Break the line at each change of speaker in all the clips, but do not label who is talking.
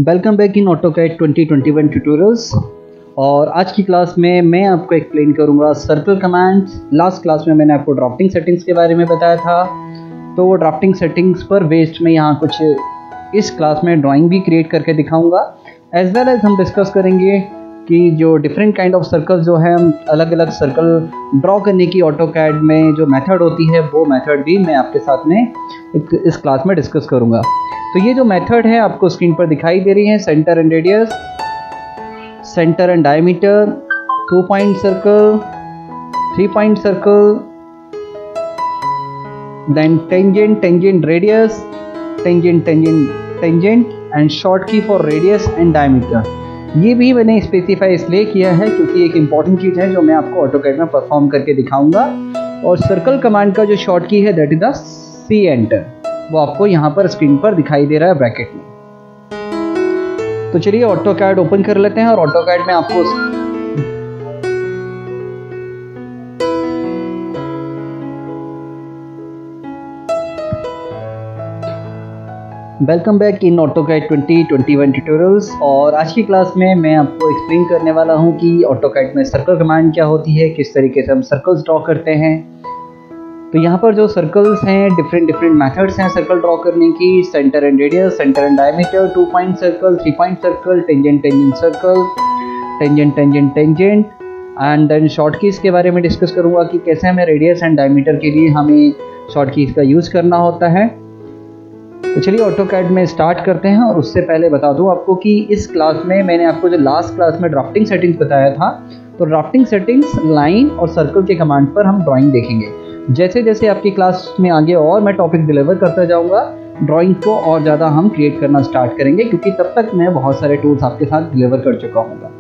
Welcome back in AutoCAD 2021 tutorials. और आज की क्लास में मैं आपको एक्सप्लेन करूंगा सर्कल कमांड्स। लास्ट क्लास में मैंने आपको ड्राफ्टिंग सेटिंग्स के बारे में बताया था, तो वो ड्राफ्टिंग सेटिंग्स पर बेस्ड में यहाँ कुछ इस क्लास में ड्राइंग भी क्रिएट करके दिखाऊंगा। एज वेल एज हम डिस्कस करेंगे कि जो डिफरेंट काइंड ऑफ सर्कल जो है, हम अलग अलग सर्कल ड्रॉ करने की ऑटोकैड में जो मेथड होती है वो मेथड भी मैं आपके साथ में इस क्लास में डिस्कस करूंगा। तो ये जो मेथड है आपको स्क्रीन पर दिखाई दे रही है, centre and radius, centre and diameter, 2 point circle, 3 point circle, then tangent, tangent radius, tangent tangent tangent and short key for radius and diameter. ये भी मैंने स्पेसिफाई इसलिए किया है क्योंकि एक इंपॉर्टेंट चीज़ है जो मैं आपको ऑटोकैड में परफॉर्म करके दिखाऊंगा। और सर्कल कमांड का जो शॉर्ट की है that is the C enter, वो आपको यहाँ पर स्क्रीन पर दिखाई दे रहा है ब्रैकेट में। तो चलिए ऑटोकैड ओपन कर लेते हैं और ऑटोकैड में आपको welcome back in AutoCAD 2021 tutorials. और आज की क्लास में मैं आपको एक्सप्लेन करने वाला हूं कि ऑटोकैड में सर्कल कमांड क्या होती है, किस तरीके से हम सर्कल्स ड्रॉ करते हैं। तो यहाँ पर जो सर्कल्स हैं, डिफरेंट मेथड्स हैं सर्कल ड्रॉ करने की, centre and radius, centre and diameter, 2 point circle, 3 point circle, tangent tangent circle, tangent tangent tangent and then short keys के बारे में डिस्कस करूँगा कि कैसे हमें रेडियस एंड डायमीटर के लिए हमें शॉर्ट कीज का यूज़ करना होता है। तो चलिए ऑटोकैड में स्टार्ट करते हैं। और उससे पहले बता दूं आपको कि इस क्लास में मैंने आपको जो लास्ट क्लास में ड्राफ्टिंग सेटिंग्स बताया था, तो ड्राफ्टिंग सेटिंग्स, लाइन और सर्कल के कमांड पर हम ड्राइंग देखेंगे। जैसे जैसे आपकी क्लास में आगे और मैं टॉपिक डिलीवर करता जाऊंगा, ड्राइंग को और ज़्यादा हम क्रिएट करना स्टार्ट करेंगे, क्योंकि तब तक मैं बहुत सारे टूल्स आपके साथ डिलीवर कर चुका हूँगा।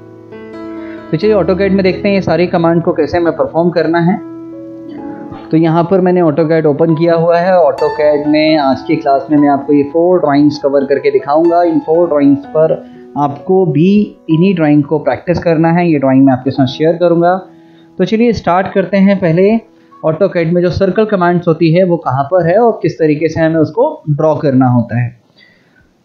तो चलिए ऑटोकैड में देखते हैं ये सारी कमांड को कैसे हमें परफॉर्म करना है। तो यहाँ पर मैंने ऑटोकैड ओपन किया हुआ है। ऑटोकैड में आज की क्लास में मैं आपको ये 4 ड्राइंग्स कवर करके दिखाऊंगा। इन 4 ड्राइंग्स पर आपको भी इन्हीं ड्राइंग को प्रैक्टिस करना है। ये ड्राइंग मैं आपके साथ शेयर करूंगा। तो चलिए स्टार्ट करते हैं। पहले ऑटोकैड में जो सर्कल कमांड्स होती है वो कहाँ पर है और किस तरीके से हमें उसको ड्रॉ करना होता है।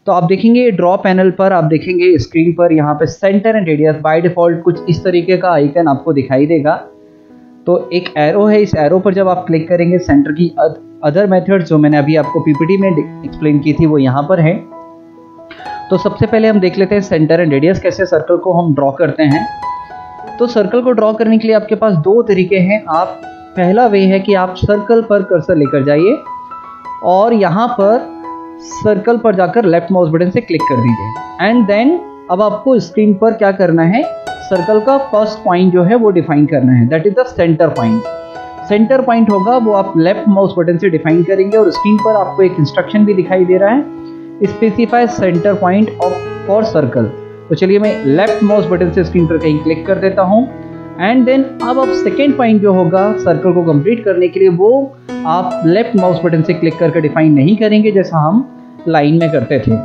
तो आप देखेंगे ड्रॉ पैनल पर, आप देखेंगे स्क्रीन पर यहाँ पे centre and radius by default कुछ इस तरीके का आइकन आपको दिखाई देगा। तो एक एरो है, इस एरो पर जब आप क्लिक करेंगे, सेंटर की अदर मेथड जो मैंने अभी आपको पीपीटी में एक्सप्लेन की थी वो यहाँ पर है। तो सबसे पहले हम देख लेते हैं सेंटर एंड रेडियस कैसे सर्कल को हम ड्रॉ करते हैं। तो सर्कल को ड्रॉ करने के लिए आपके पास 2 तरीके हैं। आप पहला वे है कि आप सर्कल पर कर्सर लेकर जाइए और यहाँ पर सर्कल पर जाकर लेफ्ट माउस बटन से क्लिक कर दीजिए। एंड देन अब आपको स्क्रीन पर क्या करना है, सर्कल का फर्स्ट पॉइंट जो है वो डिफाइन करना है, that is the centre point. Centre point होगा वो आप लेफ्ट माउस बटन से डिफाइन करेंगे और स्क्रीन पर आपको एक इंस्ट्रक्शन भी दिखाई दे रहा है, specify centre point for circle. तो चलिए मैं लेफ्ट माउस बटन से स्क्रीन पर कहीं क्लिक कर देता हूँ। एंड देन अब आप सेकेंड पॉइंट जो होगा सर्कल को कंप्लीट करने के लिए, वो आप लेफ्ट माउस बटन से क्लिक करके डिफाइन नहीं करेंगे जैसा हम लाइन में करते थे।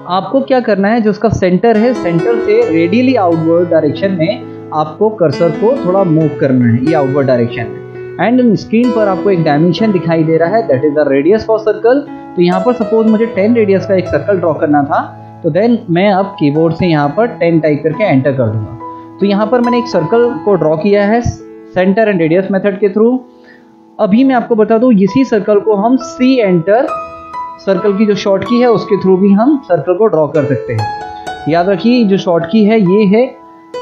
आपको क्या करना है, जो उसका सेंटर है, सेंटर से रेडियली आउटवर्ड डायरेक्शन में आपको कर्सर को थोड़ा मूव करना है, ये आउटवर्ड डायरेक्शन में। एंड स्क्रीन पर आपको एक डायमेंशन दिखाई दे रहा है, that is the radius for circle. तो यहाँ पर सपोज मुझे 10 रेडियस का एक सर्कल ड्रॉ करना था, तो देन मैं अब कीबोर्ड से यहाँ पर 10 टाइप करके एंटर कर दूंगा। तो यहाँ पर मैंने एक सर्कल को ड्रॉ किया है सेंटर एंड रेडियस मेथड के थ्रू। अभी मैं आपको बता दूँ, इसी सर्कल को हम सी एंटर, सर्कल की जो शॉर्ट की है उसके थ्रू भी हम सर्कल को ड्रॉ कर सकते हैं। याद रखिए जो शॉर्ट की है ये है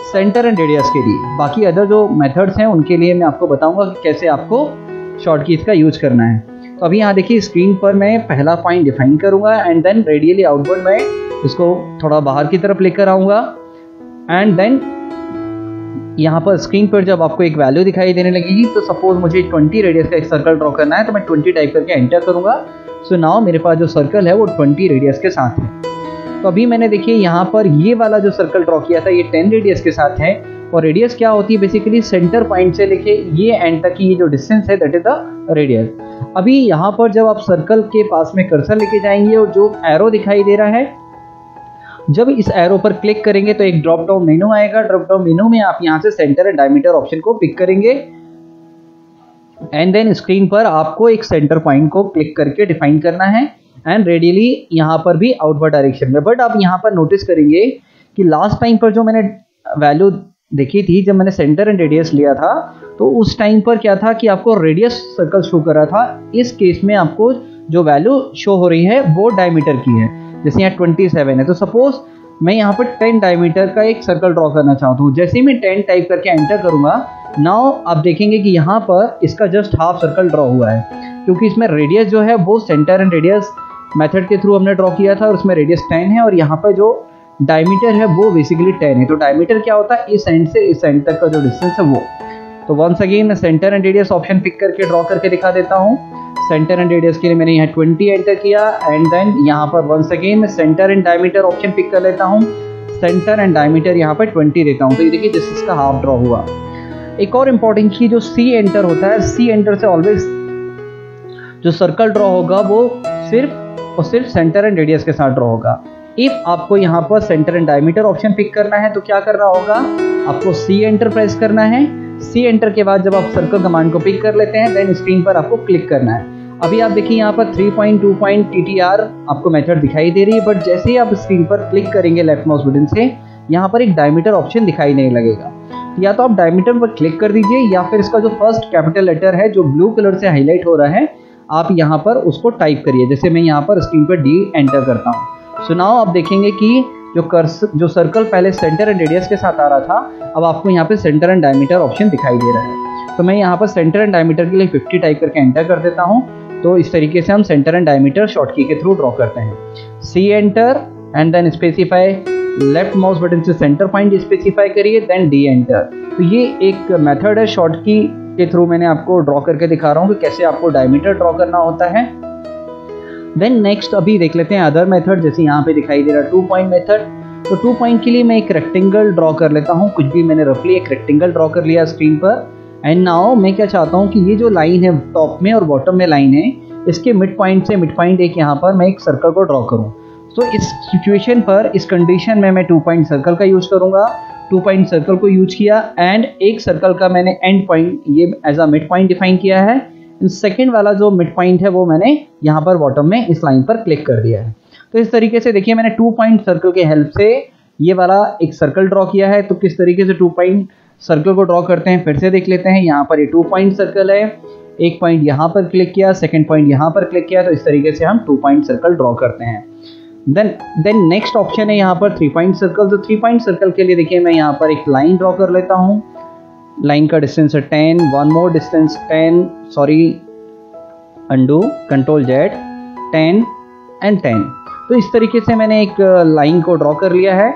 सेंटर एंड रेडियस के लिए, बाकी अदर जो मेथड्स हैं उनके लिए मैं आपको बताऊंगा कि कैसे आपको शॉर्ट कीज का यूज करना है। तो अभी यहाँ देखिए स्क्रीन पर मैं पहला पॉइंट डिफाइन करूंगा एंड देन रेडियली आउटवर्ड मैं इसको थोड़ा बाहर की तरफ लेकर आऊँगा। एंड देन यहाँ पर स्क्रीन पर जब आपको एक वैल्यू दिखाई देने लगेगी, तो सपोज मुझे 20 रेडियस का एक सर्कल ड्रॉ करना है, तो मैं 20 टाइप करके एंटर करूँगा। सो नाउ मेरे पास जो सर्कल है वो 20 रेडियस के साथ है। तो अभी मैंने देखिए यहाँ पर ये वाला जो सर्कल ड्रॉ किया था ये 10 रेडियस के साथ है। और रेडियस क्या होती है, बेसिकली सेंटर पॉइंट से लेके ये एंड तक की ये जो डिस्टेंस है दैट इज द रेडियस। अभी यहाँ पर जब आप सर्कल के पास में कर्सर लेके जाएंगे और जो एरो दिखाई दे रहा है, जब इस एरो पर क्लिक करेंगे तो एक ड्रॉप डाउन मेनू आएगा। ड्रॉप डाउन मेनू में आप यहाँ से सेंटर एंड डायमीटर ऑप्शन को पिक करेंगे एंड देन स्क्रीन पर आपको एक सेंटर पॉइंट को क्लिक करके डिफाइन करना है। एंड रेडियली यहाँ पर भी आउटवर्ड डायरेक्शन में। बट आप यहाँ पर नोटिस करेंगे कि लास्ट टाइम पर जो मैंने वैल्यू देखी थी, जब मैंने सेंटर एंड रेडियस लिया था, तो उस टाइम पर क्या था कि आपको रेडियस सर्कल शो कर रहा था। इस केस में आपको जो वैल्यू शो हो रही है वो डायमीटर की है, जैसे यहाँ 27 है। तो सपोज मैं यहाँ पर 10 डायमीटर का एक सर्कल ड्रॉ करना चाहता हूँ। जैसे ही मैं 10 टाइप करके एंटर करूँगा, नाउ आप देखेंगे कि यहाँ पर इसका जस्ट हाफ सर्कल ड्रॉ हुआ है, क्योंकि इसमें रेडियस जो है वो सेंटर एंड रेडियस मेथड के थ्रू हमने ड्रॉ किया था और उसमें रेडियस 10 है और यहाँ पर जो डायमीटर है वो बेसिकली 10 है। तो डायमीटर क्या होता है, इस एंड से इस एंड तक का जो डिस्टेंस है वो। तो वंस अगेन मैं centre and radius option pick करके ड्रॉ करके दिखा देता हूँ। सेंटर एंड रेडियस के लिए मैंने यहाँ 20 एंटर किया एंड देन यहाँ पर वंस अगेन मैं centre and diameter option pick कर लेता हूँ। सेंटर एंड डायमीटर यहाँ पर 20 देता हूँ। तो ये देखिए डिस्टेंस का हाफ ड्रॉ हुआ। एक और इम्पॉर्टेंट चीज, जो सी एंटर होता है, सी एंटर से ऑलवेज जो सर्कल ड्रॉ होगा वो सिर्फ और सिर्फ सेंटर एंड रेडियस के साथ ड्रॉ होगा। इफ आपको यहाँ पर centre and diameter option pick करना है तो क्या करना होगा, आपको सी एंटर प्रेस करना है। सी एंटर के बाद जब आप सर्कल कमांड को पिक कर लेते हैं देन स्क्रीन पर आपको क्लिक करना है। अभी आप देखिए यहाँ पर 3.2.TTR आपको मेथड दिखाई दे रही है, बट जैसे ही आप स्क्रीन पर क्लिक करेंगे लेफ्ट माउस बटन से, यहाँ पर एक डायमीटर ऑप्शन दिखाई नहीं लगेगा। या तो आप डायमीटर पर क्लिक कर दीजिए या फिर इसका जो फर्स्ट कैपिटल लेटर है जो ब्लू कलर से हाईलाइट हो रहा है, आप यहाँ पर उसको टाइप करिए। जैसे मैं यहाँ पर स्क्रीन पर D एंटर करता हूँ। सो नाउ आप देखेंगे कि जो सर्कल पहले सेंटर एंड रेडियस के साथ आ रहा था, अब आपको यहाँ पे सेंटर एंड डायमीटर ऑप्शन दिखाई दे रहा है। तो मैं यहाँ पर सेंटर एंड डायमीटर के लिए 50 टाइप करके एंटर कर देता हूँ। तो इस तरीके से हम सेंटर एंड डायमीटर शॉर्ट की के थ्रू ड्रॉ करते हैं। C enter and then specify, left mouse button से सेंटर पॉइंट स्पेसिफाई करिए, देन D एंटर। तो ये एक मेथड है शॉर्ट की के थ्रू मैंने आपको ड्रॉ करके दिखा रहा हूँ कि कैसे आपको डायमीटर ड्रॉ करना होता है। देन नेक्स्ट अभी देख लेते हैं अदर मेथड, जैसे यहाँ पे दिखाई दे रहा है 2 पॉइंट मेथड। तो 2 पॉइंट के लिए मैं एक रेक्टेंगल ड्रॉ कर लेता हूँ। कुछ भी मैंने रफली एक रेक्टेंगल ड्रॉ कर लिया स्क्रीन पर। एंड नाउ मैं क्या चाहता हूँ कि ये जो लाइन है टॉप में और बॉटम में लाइन है, इसके मिड पॉइंट से मिड पॉइंट एक यहाँ पर मैं एक सर्कल को ड्रॉ करूँ। तो इस सिचुएशन पर, इस कंडीशन में मैं 2 पॉइंट सर्कल का यूज करूंगा। 2 पॉइंट सर्कल को यूज किया एंड एक सर्कल का मैंने एंड पॉइंट ये as a mid point define किया है। सेकेंड वाला जो मिड पॉइंट है वो मैंने यहाँ पर बॉटम में इस लाइन पर क्लिक कर दिया है। तो इस तरीके से देखिए मैंने 2 पॉइंट सर्कल के हेल्प से ये वाला एक सर्कल ड्रॉ किया है। तो किस तरीके से 2 पॉइंट सर्कल को ड्रॉ करते हैं फिर से देख लेते हैं। यहाँ पर ये 2 पॉइंट सर्कल है, एक पॉइंट यहाँ पर क्लिक किया, सेकेंड पॉइंट यहाँ पर क्लिक किया। तो इस तरीके से हम 2 पॉइंट सर्कल ड्रॉ करते हैं। देन नेक्स्ट ऑप्शन है यहाँ पर 3 पॉइंट सर्कल। तो 3 पॉइंट सर्कल के लिए देखिए मैं यहाँ पर एक लाइन ड्रॉ कर लेता हूँ। लाइन का डिस्टेंस है 10, one more distance 10, sorry undo, control Z, 10 and 10। तो इस तरीके से मैंने एक लाइन को ड्रॉ कर लिया है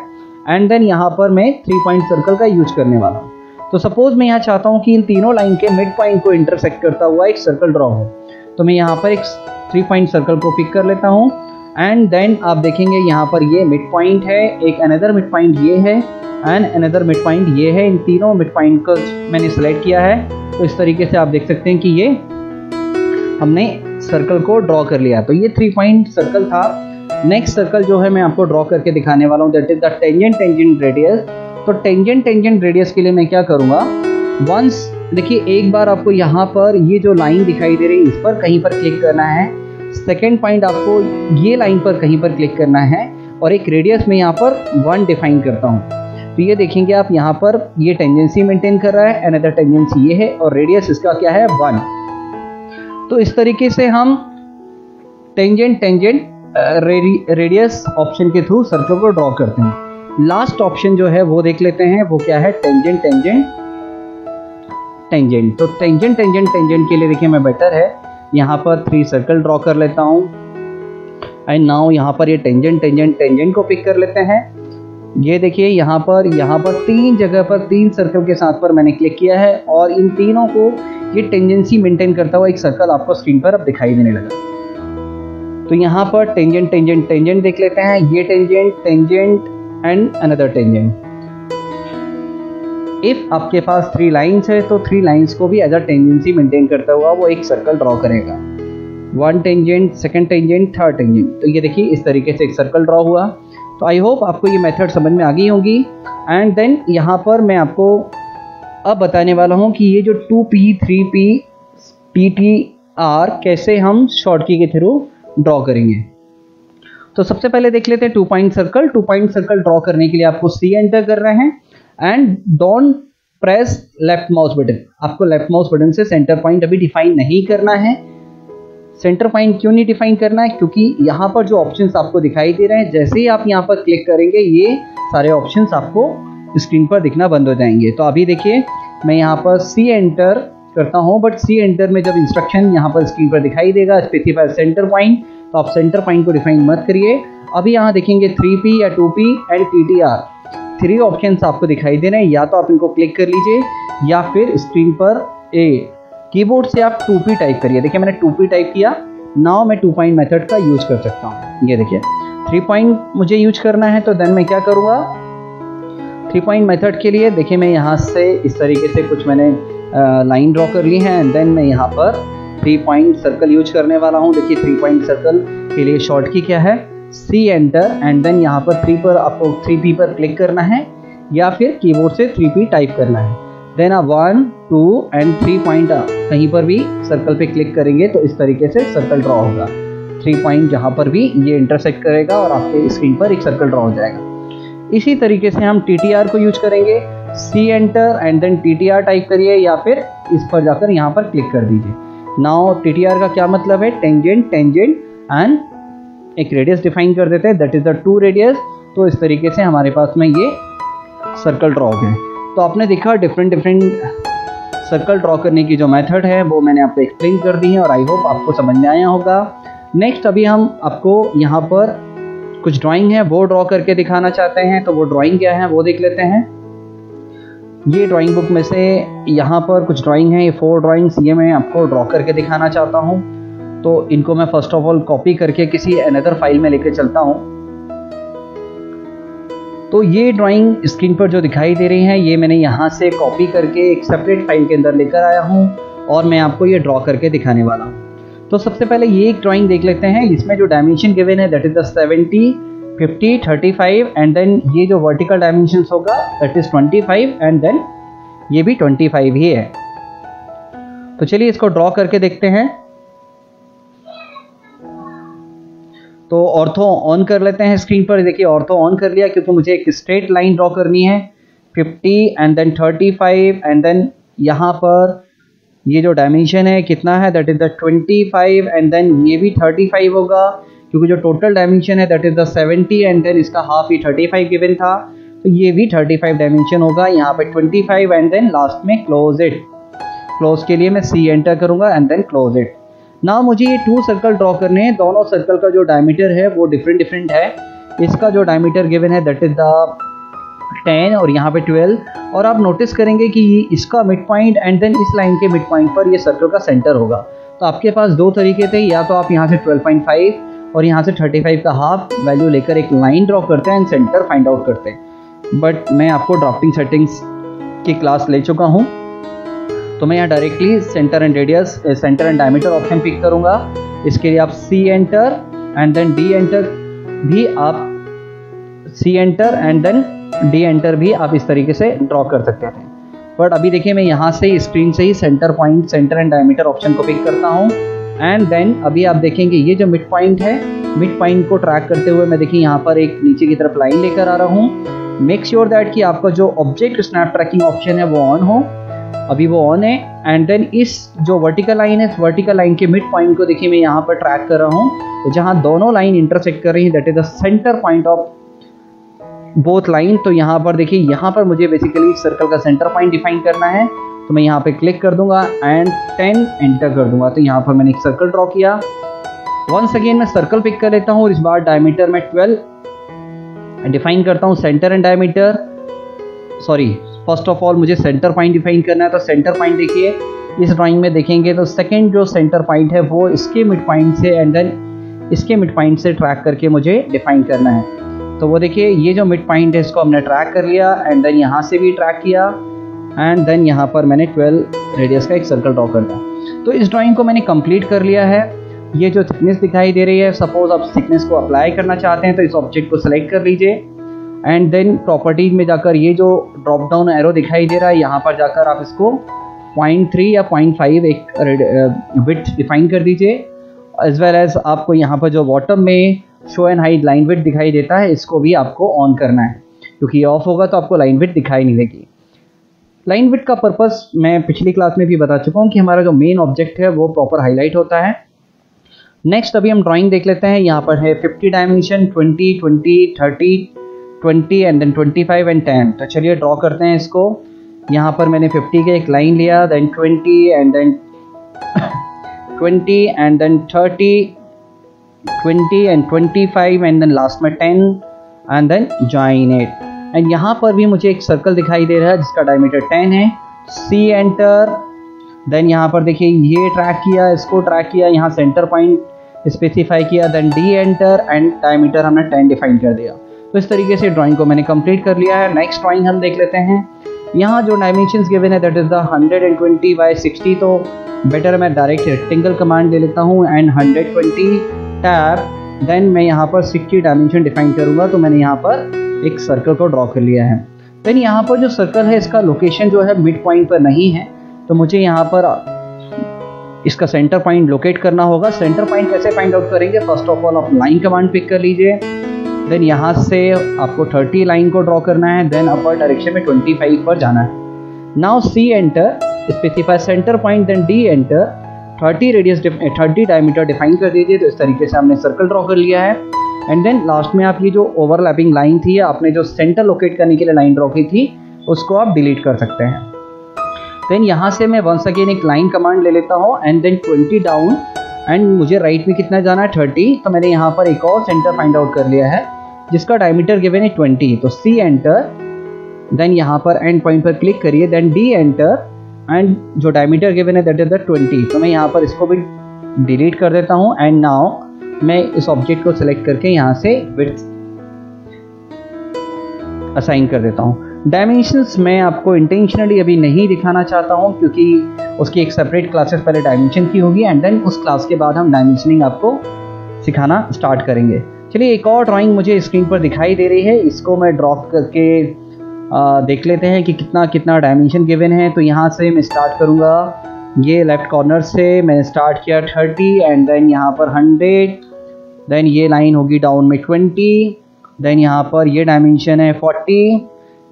एंड देन यहाँ पर मैं 3 पॉइंट सर्कल का यूज करने वाला हूँ। तो सपोज मैं यहाँ चाहता हूँ कि इन तीनों लाइन के मिड पॉइंट को इंटरसेक्ट करता हुआ एक सर्कल ड्रॉ हो। तो मैं यहाँ पर एक 3 पॉइंट सर्कल को पिक कर लेता हूँ एंड देन आप देखेंगे यहाँ पर ये मिड पॉइंट है, एक अनदर मिड पॉइंट ये है एंड अनदर मिड पॉइंट ये है। इन तीनों मिड पॉइंट को मैंने सिलेक्ट किया है। तो इस तरीके से आप देख सकते हैं कि ये हमने सर्कल को ड्रॉ कर लिया। तो ये 3 पॉइंट सर्कल था। नेक्स्ट सर्कल जो है मैं आपको ड्रॉ करके दिखाने वाला हूँ, that is the tangent radius. तो टेंजेंट रेडियस के लिए मैं क्या करूँगा, वंस देखिए एक बार आपको यहाँ पर ये जो लाइन दिखाई दे रही है इस पर कहीं पर क्लिक करना है। सेकेंड पॉइंट आपको ये लाइन पर कहीं पर क्लिक करना है और एक रेडियस में यहाँ पर 1 डिफाइन करता हूँ। तो ये देखेंगे आप यहाँ पर ये टेंजेंसी मेंटेन कर रहा है, अनदर टेंजेंसी ये है और रेडियस इसका क्या है 1। तो इस तरीके से हम टेंजेंट रेडियस ऑप्शन के थ्रू सर्कल को ड्रॉ करते हैं। लास्ट ऑप्शन जो है वो देख लेते हैं, वो क्या है टेंजेंट। तो टेंजेंट के लिए देखिए मैं बेटर है यहाँ पर 3 सर्कल ड्रॉ कर लेता हूँ एंड नाउ यहाँ पर ये टेंजेंट को पिक कर लेते हैं। ये देखिए यहाँ पर 3 जगह पर 3 सर्कल के साथ पर मैंने क्लिक किया है और इन तीनों को ये टेंजेंसी मेंटेन करता हुआ एक सर्कल आपको स्क्रीन पर अब दिखाई देने लगा। तो यहाँ पर टेंजेंट देख लेते हैं। ये tangent and another tangent. If आपके पास 3 लाइंस है तो 3 लाइंस को भी एज अ टेंजेंसी मेंटेन करता हुआ वो एक सर्कल ड्रॉ करेगा। 1 tangent, second tangent, third tangent. तो ये देखिए इस तरीके से एक सर्कल ड्रॉ हुआ। तो आई होप आपको ये मेथड समझ में आ गई होगी। एंड देन यहाँ पर मैं आपको अब बताने वाला हूँ कि ये जो 2P, 3P, PTR कैसे हम शॉर्ट की के थ्रू ड्रॉ करेंगे। तो सबसे पहले देख लेते हैं 2 point circle. 2 point circle draw करने के लिए आपको C एंटर करना है and don't press left mouse button. आपको लेफ्ट माउस बटन से सेंटर पॉइंट अभी डिफाइन नहीं करना है। सेंटर पॉइंट क्यों नहीं डिफाइन करना है? क्योंकि यहाँ पर जो ऑप्शंस आपको दिखाई दे रहे हैं, जैसे ही आप यहाँ पर क्लिक करेंगे ये सारे ऑप्शंस आपको स्क्रीन पर दिखना बंद हो जाएंगे। तो अभी देखिए मैं यहाँ पर C एंटर करता हूँ, बट C एंटर में जब इंस्ट्रक्शन यहाँ पर स्क्रीन पर दिखाई देगा स्पेसिफाई सेंटर पॉइंट, तो आप सेंटर पॉइंट को डिफाइन मत करिए। अभी यहाँ देखेंगे 3P या 2P एंड TTR, 3 ऑप्शंस आपको दिखाई दे रहे हैं। या तो आप इनको क्लिक कर लीजिए या फिर स्क्रीन पर कीबोर्ड से आप 2P टाइप करिए। देखिए मैंने 2P टाइप किया। नाउ मैं 2 पॉइंट मेथड का यूज कर सकता हूँ। ये देखिए 3 पॉइंट मुझे यूज करना है, तो देन मैं क्या करूँगा 3 पॉइंट मेथड के लिए देखिए मैं यहाँ से इस तरीके से कुछ मैंने लाइन ड्रॉ कर ली है एंड देन मैं यहाँ पर 3 पॉइंट सर्कल यूज करने वाला हूँ। देखिए 3 पॉइंट सर्कल के लिए शॉर्ट की क्या है C एंटर एंड देन यहाँ पर 3 पर आपको 3P पर क्लिक करना है या फिर कीबोर्ड से 3P टाइप करना है। देन आप 1, 2 एंड 3 पॉइंट कहीं पर भी सर्कल पे क्लिक करेंगे तो इस तरीके से सर्कल ड्रॉ होगा। 3 पॉइंट जहाँ पर भी ये इंटरसेक्ट करेगा और आपके स्क्रीन पर एक सर्कल ड्रॉ हो जाएगा। इसी तरीके से हम TTR को यूज करेंगे। C enter and then TTR type करिए या फिर इस पर जाकर यहाँ पर क्लिक कर दीजिए। नाउ TTR का क्या मतलब है? टेंजेंट एंड एक रेडियस डिफाइन कर देते हैं, दैट इज द 2 रेडियस। तो इस तरीके से हमारे पास में ये सर्कल ड्रॉ हो गए। तो आपने देखा डिफरेंट सर्कल ड्रॉ करने की जो मेथड है वो मैंने आपको एक्सप्लेन कर दी है और आई होप आपको समझ में आया होगा। नेक्स्ट अभी हम आपको यहाँ पर कुछ ड्राइंग है वो ड्रॉ करके दिखाना चाहते हैं। तो वो ड्राइंग क्या है वो देख लेते हैं। ये ड्राइंग बुक में से यहाँ पर कुछ ड्राइंग है, ये 4 ड्राइंग्स ये मैं आपको ड्रॉ करके दिखाना चाहता हूँ। तो इनको मैं फर्स्ट ऑफ ऑल कॉपी करके किसी अनदर फाइल में लेकर चलता हूँ। तो ये ड्राइंग स्क्रीन पर जो दिखाई दे रही है ये मैंने यहाँ से कॉपी करके एक सेपरेट फाइल के अंदर लेकर आया हूँ और मैं आपको ये ड्रॉ करके दिखाने वाला हूँ। तो सबसे पहले ये एक ड्राइंग देख लेते हैं। इसमें जो डायमेंशन गिवन है that is the 70, 50, 35 and then ये जो वर्टिकल डायमेंशन होगा दैट इज 25 एंड देन ये भी 25 ही है। तो चलिए इसको ड्रॉ करके देखते हैं। तो ऑर्थो ऑन कर लेते हैं स्क्रीन पर। देखिए ऑर्थो ऑन कर लिया क्योंकि मुझे एक स्ट्रेट लाइन ड्रॉ करनी है 50 एंड देन 35 एंड देन यहाँ पर ये जो डायमेंशन है कितना है that is the 25 and then ये भी 35 होगा क्योंकि जो टोटल डायमेंशन है that is the 70 and then इसका हाफ ही 35 गिवन था, तो ये भी 35 डायमेंशन होगा। यहाँ पे 25 एंड देन लास्ट में क्लोज इट। क्लोज के लिए मैं C एंटर करूँगा एंड देन क्लोज इट। ना मुझे ये 2 सर्कल ड्रॉ करने हैं। दोनों सर्कल का जो डायमीटर है वो डिफरेंट है। इसका जो डायमीटर गिवन है दैट इज द 10 और यहाँ पे 12। और आप नोटिस करेंगे कि इसका मिड पॉइंट एंड देन इस लाइन के मिड पॉइंट पर ये सर्कल का सेंटर होगा। तो आपके पास 2 तरीके थे, या तो आप यहाँ से 12.5 और यहाँ से 35 का हाफ वैल्यू लेकर एक लाइन ड्रॉ करते हैं एंड सेंटर फाइंड आउट करते हैं। बट मैं आपको ड्राफ्टिंग सेटिंग्स की क्लास ले चुका हूँ, तो मैं यहाँ directly centre and radius, centre and diameter option pick करूँगा। इसके लिए आप C enter and then D enter भी आप C enter and then D enter भी आप इस तरीके से ड्रॉ कर सकते थे। बट अभी देखिए मैं यहाँ से स्क्रीन से ही centre point, centre and diameter option को पिक करता हूँ एंड देन अभी आप देखेंगे ये जो मिड पॉइंट है, मिड पॉइंट को ट्रैक करते हुए मैं देखिए यहाँ पर एक नीचे की तरफ लाइन लेकर आ रहा हूँ। मेक श्योर दैट कि आपका जो ऑब्जेक्ट स्नैप ट्रैकिंग ऑप्शन है वो ऑन हो। अभी वो ऑन है एंड देन इस जो वर्टिकल लाइन है, वर्टिकल लाइन के मिड पॉइंट को देखिए मैं यहाँ पर ट्रैक कर रहा हूँ। तो जहाँ दोनों लाइन इंटरसेक्ट कर रही है that is the centre point of both line. तो यहाँ पर देखिए यहाँ पर मुझे बेसिकली सर्कल का सेंटर पॉइंट डिफाइन करना है। तो मैं यहाँ पे क्लिक कर दूंगा एंड 10 एंटर कर दूंगा। तो यहाँ पर मैंने एक सर्कल ड्रॉ किया। वंस अगेन मैं सर्कल पिक कर लेता हूँ और इस बार डायमीटर में 12 डिफाइन करता हूँ। Centre and diameter, sorry first of all मुझे सेंटर पॉइंट डिफाइन करना है। तो सेंटर पॉइंट देखिए इस ड्राइंग में देखेंगे तो सेकंड जो सेंटर पॉइंट है वो इसके मिड पॉइंट से एंड देन इसके मिड पॉइंट से ट्रैक करके मुझे डिफाइन करना है। तो वो देखिए ये जो मिड पॉइंट है इसको हमने ट्रैक कर लिया एंड देन यहाँ से भी ट्रैक किया एंड देन यहाँ पर मैंने 12 रेडियस का एक सर्कल ड्रॉ कर दिया। तो इस ड्राइंग को मैंने कंप्लीट कर लिया है। ये जो थिकनेस दिखाई दे रही है, सपोज आप थिकनेस को अप्लाई करना चाहते हैं तो इस ऑब्जेक्ट को सिलेक्ट कर लीजिए एंड देन प्रॉपर्टीज में जाकर ये जो ड्रॉप डाउन एरो दिखाई दे रहा है यहाँ पर जाकर आप इसको 0.3 या 0.5 एक विड्थ डिफाइन कर दीजिए एज वेल एज आपको यहाँ पर जो बॉटम में show and hide line width दिखाई देता है, इसको भी आपको ऑन करना है, क्योंकि ये ऑफ होगा तो आपको लाइन विड्थ दिखाई नहीं देगी। लाइन विड्थ का पर्पस मैं पिछली क्लास में भी बता चुका हूँ कि हमारा जो मेन ऑब्जेक्ट है वो प्रॉपर हाईलाइट होता है। नेक्स्ट अभी हम ड्राइंग देख लेते हैं। यहाँ पर है 50 डायमेंशन, 20, 20, 30, 20 एंड देन 25 एंड 10। तो चलिए ड्रॉ करते हैं इसको। यहाँ पर मैंने 50 के एक लाइन लिया, then 20 and then 20 and then 30, 20 and 25 and then last में 10 and then join it. And यहाँ पर भी मुझे एक सर्कल दिखाई दे रहा है जिसका डायमीटर 10 है। सी एंटर, देन यहाँ पर देखिए ये ट्रैक किया, इसको ट्रैक किया, यहाँ सेंटर पॉइंट स्पेसिफाई किया, then D enter and diameter हमने 10 डिफाइन कर दिया। तो इस तरीके से ड्राइंग को मैंने कंप्लीट कर लिया है। नेक्स्ट ड्राइंग हम देख लेते हैं। यहाँ जो डायमेंशंस गिवन है दैट इज द 120 बाय 60, तो बेटर मैं डायरेक्ट रेक्टेंगल कमांड ले लेता हूँ एंड 120 टैब, देन मैं यहाँ पर 60 डायमेंशन डिफाइन करूँगा। तो मैंने यहाँ पर एक सर्कल को ड्रॉ कर लिया है। देन यहाँ पर जो सर्कल है इसका लोकेशन जो है मिड पॉइंट पर नहीं है, तो मुझे यहाँ पर इसका सेंटर पॉइंट लोकेट करना होगा। सेंटर पॉइंट कैसे फाइंड आउट करेंगे? फर्स्ट ऑफ ऑल आप लाइन कमांड पिक कर लीजिए, देन यहाँ से आपको 30 लाइन को ड्रॉ करना है, देन अपर डायरेक्शन में 25 पर जाना है। Now C enter, specify centre point, then D enter, 30 radius 30 diameter define कर दीजिए। तो इस तरीके से हमने सर्कल ड्रॉ कर लिया है। एंड देन लास्ट में आप ये जो ओवरलैपिंग लाइन थी, आपने जो सेंटर लोकेट करने के लिए लाइन ड्रॉ की थी, उसको आप डिलीट कर सकते हैं। देन यहाँ से मैं वंस अगेन एक लाइन कमांड ले लेता हूँ एंड देन 20 डाउन, एंड मुझे राइट में कितना जाना है 30। तो मैंने यहाँ पर एक और सेंटर फाइंड आउट कर लिया है जिसका डायमीटर गिवन है 20। तो सी एंटर, देन यहाँ पर एंड पॉइंट पर क्लिक करिए, देन डी एंटर एंड जो डायमीटर गिवन है दैट इज द 20। तो मैं यहाँ पर इसको भी डिलीट कर देता हूँ। एंड नाउ मैं इस ऑब्जेक्ट को सिलेक्ट करके यहाँ से विड्थ असाइन कर देता हूँ। डायमेंशंस मैं आपको इंटेंशनली अभी नहीं दिखाना चाहता हूँ क्योंकि उसकी एक सेपरेट क्लासेस पहले डायमेंशन की होगी एंड देन उस क्लास के बाद हम डायमेंशनिंग आपको सिखाना स्टार्ट करेंगे। चलिए एक और ड्राइंग मुझे स्क्रीन पर दिखाई दे रही है, इसको मैं ड्रॉ करके देख लेते हैं कि कितना कितना डायमेंशन गिवन है। तो यहाँ से मैं स्टार्ट करूँगा, ये लेफ्ट कॉर्नर से मैंने स्टार्ट किया 30 एंड देन यहाँ पर 100, देन ये लाइन होगी डाउन में 20, देन यहाँ पर ये डायमेंशन है 40,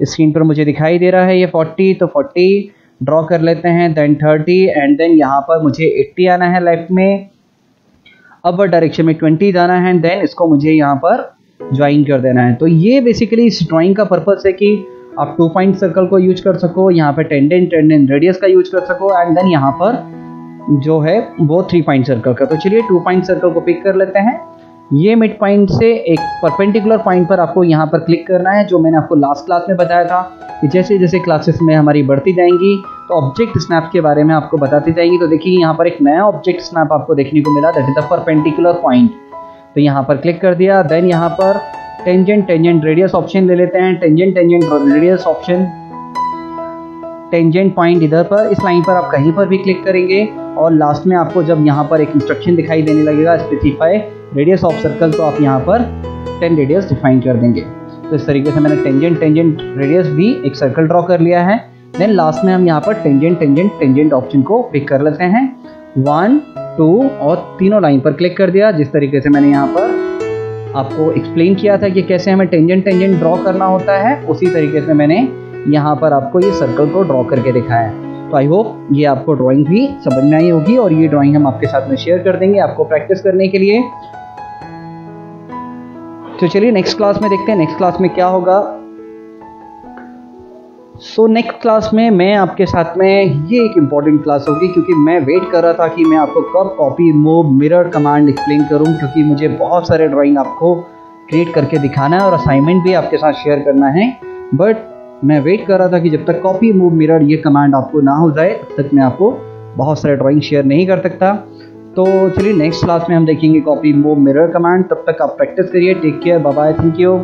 स्क्रीन पर मुझे दिखाई दे रहा है ये 40, तो 40 ड्रॉ कर लेते हैं, देन 30 एंड देन यहाँ पर मुझे 80 आना है लेफ्ट में, अपर डायरेक्शन में 20 जाना है, देन इसको मुझे यहाँ पर ज्वाइन कर देना है। तो ये बेसिकली इस ड्राइंग का पर्पस है कि आप 2 पॉइंट सर्कल को यूज कर सको, यहाँ पर टेंजेंट रेडियस का यूज कर सको एंड देन यहाँ पर जो है वो 3 पॉइंट सर्कल का। तो चलिए 2 पॉइंट सर्कल को पिक कर लेते हैं। ये मिड पॉइंट से एक परपेंडिकुलर पॉइंट पर आपको यहाँ पर क्लिक करना है, जो मैंने आपको लास्ट क्लास में बताया था कि जैसे जैसे क्लासेस में हमारी बढ़ती जाएंगी तो ऑब्जेक्ट स्नैप के बारे में आपको बताती जाएंगी। तो देखिए यहाँ पर एक नया ऑब्जेक्ट स्नैप आपको देखने को मिला, that is the perpendicular point. तो यहाँ पर क्लिक कर दिया, देन यहाँ पर टेंजेंट रेडियस ऑप्शन ले लेते हैं। Tangent radius option, tangent point इधर पर इस लाइन पर आप कहीं पर भी क्लिक करेंगे और लास्ट में आपको जब यहाँ पर एक इंस्ट्रक्शन दिखाई देने लगेगा स्पेसिफाई रेडियस ऑफ सर्कल, तो आप यहाँ पर 10 रेडियस डिफाइन कर देंगे। तो इस तरीके से मैंने टेंजेंट रेडियस भी एक सर्कल ड्रॉ कर लिया है। देन लास्ट में हम यहाँ पर टेंजेंट ऑप्शन को पिक कर लेते हैं, 1, 2 और तीनों लाइन पर क्लिक कर दिया। जिस तरीके से मैंने यहाँ पर आपको एक्सप्लेन किया था कि कैसे हमें टेंजेंट ड्रॉ करना होता है, उसी तरीके से मैंने यहाँ पर आपको ये सर्कल को ड्रॉ करके दिखाया है। तो आई होप ये आपको ड्राइंग भी समझ में आई होगी और ये ड्राइंग हम आपके साथ में शेयर कर देंगे आपको प्रैक्टिस करने के लिए। तो चलिए नेक्स्ट क्लास में देखते हैं नेक्स्ट क्लास में क्या होगा। सो नेक्स्ट क्लास में मैं आपके साथ में ये एक इम्पॉर्टेंट क्लास होगी क्योंकि मैं वेट कर रहा था कि मैं आपको कब copy move mirror command explain करूं, क्योंकि मुझे बहुत सारे ड्राइंग आपको क्रिएट करके दिखाना है और असाइनमेंट भी आपके साथ शेयर करना है। बट मैं वेट कर रहा था कि जब तक कॉपी मूव मिरर ये कमांड आपको ना हो जाए तब तक मैं आपको बहुत सारे ड्राइंग शेयर नहीं कर सकता। तो चलिए नेक्स्ट क्लास में हम देखेंगे कॉपी मूव मिरर कमांड। तब तक आप प्रैक्टिस करिए। Take care, bye bye, thank you.